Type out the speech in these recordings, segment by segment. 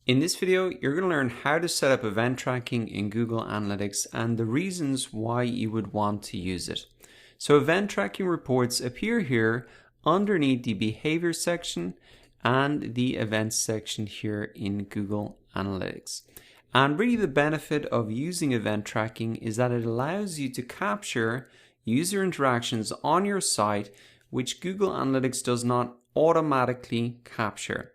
In this video, you're going to learn how to set up event tracking in Google Analytics and the reasons why you would want to use it. So event tracking reports appear here underneath the behavior section and the events section here in Google Analytics. And really the benefit of using event tracking is that it allows you to capture user interactions on your site which Google Analytics does not automatically capture.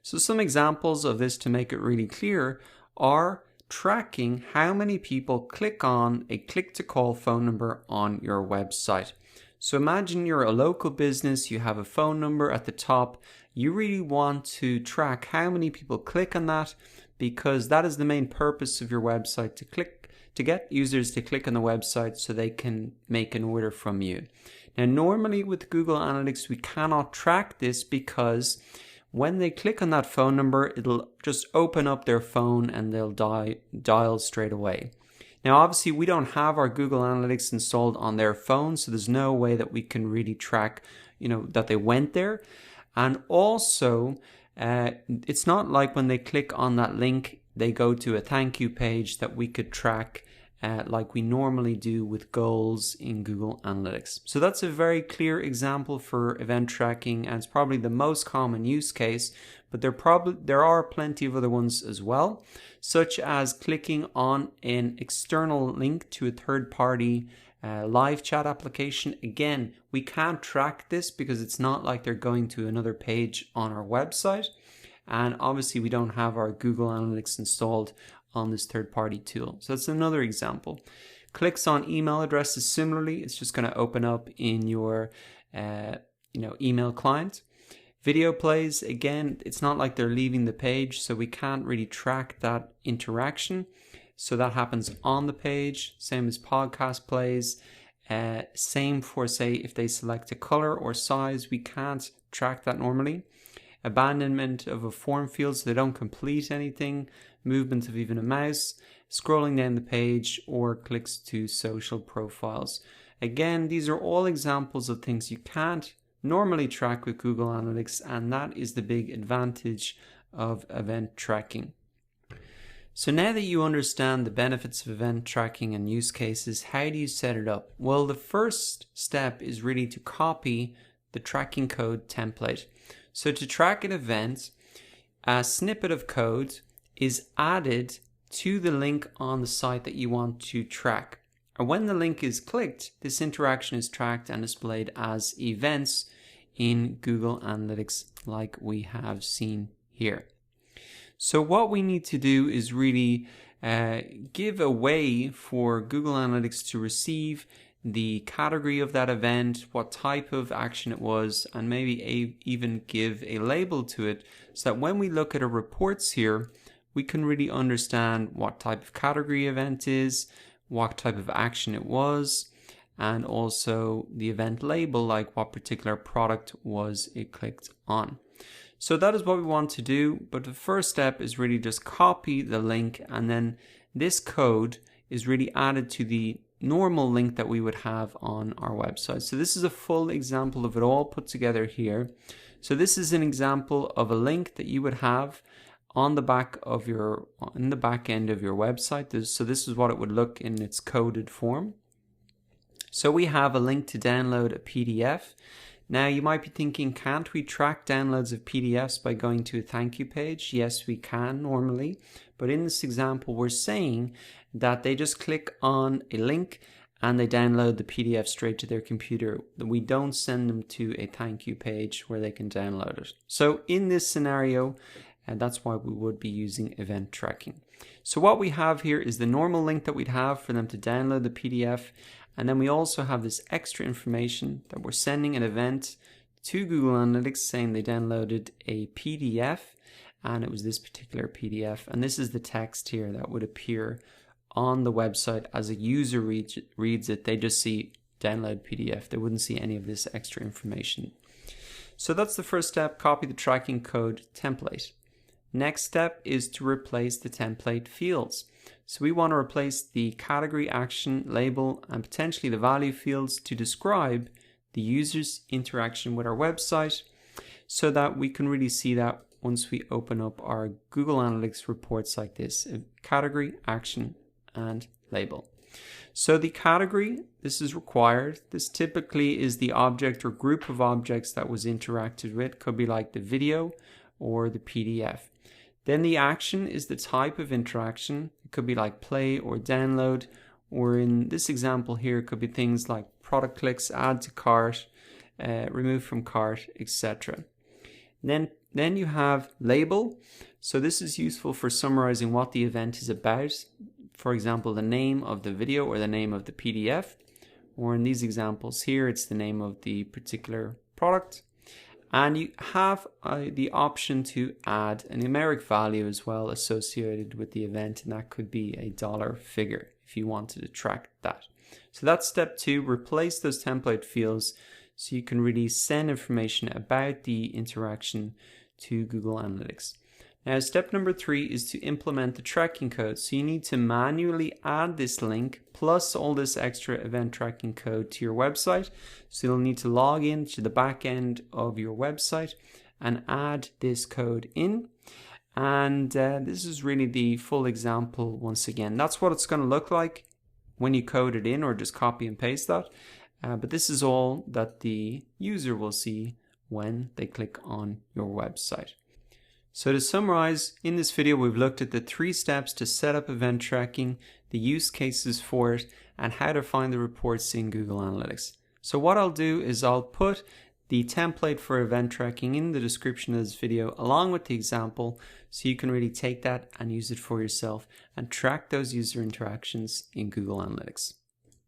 So some examples of this to make it really clear are tracking how many people click on a click-to-call phone number on your website. So imagine you're a local business, you have a phone number at the top. You really want to track how many people click on that because that is the main purpose of your website, to get users to click on the website so they can make an order from you. Now normally with Google Analytics we cannot track this because when they click on that phone number, it'll just open up their phone and they'll dial straight away. Now, obviously, we don't have our Google Analytics installed on their phone, so there's no way that we can really track, that they went there. And also, it's not like when they click on that link, they go to a thank you page that we could track like we normally do with goals in Google Analytics. So that's a very clear example for event tracking, and it's probably the most common use case, but there are plenty of other ones as well, such as clicking on an external link to a third-party live chat application. Again, we can't track this because it's not like they're going to another page on our website, and obviously we don't have our Google Analytics installed on this third-party tool. So that's another example. Clicks on email addresses, similarly, it's just going to open up in your email client. Video plays, again, it's not like they're leaving the page, so we can't really track that interaction. So that happens on the page. Same as podcast plays. Same for, say, if they select a color or size, we can't track that normally. Abandonment of a form field, so they don't complete anything, movement of even a mouse, scrolling down the page, or clicks to social profiles. Again, these are all examples of things you can't normally track with Google Analytics, and that is the big advantage of event tracking. So now that you understand the benefits of event tracking and use cases, how do you set it up? Well, the first step is really to copy the tracking code template. So to track an event, a snippet of code is added to the link on the site that you want to track. And when the link is clicked, this interaction is tracked and displayed as events in Google Analytics like we have seen here. So what we need to do is really give a way for Google Analytics to receive the category of that event, what type of action it was, and maybe even give a label to it so that when we look at our reports here, we can really understand what type of category event is, what type of action it was, and also the event label, like what particular product was it clicked on. So that is what we want to do, but the first step is really just copy the link, and then this code is really added to the normal link that we would have on our website. So this is a full example of it all put together here. So this is an example of a link that you would have on the back of in the back end of your website. So this is what it would look in its coded form. So we have a link to download a PDF. Now you might be thinking, can't we track downloads of PDFs by going to a thank you page? Yes, we can normally, but in this example we're saying that they just click on a link and they download the PDF straight to their computer. We don't send them to a thank you page where they can download it. So in this scenario, and that's why we would be using event tracking. So what we have here is the normal link that we'd have for them to download the PDF. And then we also have this extra information that we're sending an event to Google Analytics saying they downloaded a PDF, and it was this particular PDF. And this is the text here that would appear on the website as a user reads it. They just see download PDF. They wouldn't see any of this extra information. So that's the first step, copy the tracking code template. Next step is to replace the template fields. So we want to replace the category, action, label, and potentially the value fields to describe the user's interaction with our website so that we can really see that once we open up our Google Analytics reports like this: category, action, and label. So the category, this is required. This typically is the object or group of objects that was interacted with. Could be like the video or the PDF. Then the action is the type of interaction. It could be like play or download, or in this example here, it could be things like product clicks, add to cart, remove from cart, etc. Then you have label. So this is useful for summarizing what the event is about. For example, the name of the video or the name of the PDF, or in these examples here, it's the name of the particular product. And you have the option to add a numeric value as well associated with the event, and that could be a dollar figure if you wanted to track that. So that's step 2, replace those template fields so you can really send information about the interaction to Google Analytics. Now, step number 3 is to implement the tracking code. So you need to manually add this link plus all this extra event tracking code to your website. So you'll need to log in to the back end of your website and add this code in. And this is really the full example once again. That's what it's going to look like when you code it in, or just copy and paste that. But this is all that the user will see when they click on your website. So to summarize, in this video we've looked at the 3 steps to set up event tracking, the use cases for it, and how to find the reports in Google Analytics. So what I'll do is I'll put the template for event tracking in the description of this video along with the example, so you can really take that and use it for yourself and track those user interactions in Google Analytics.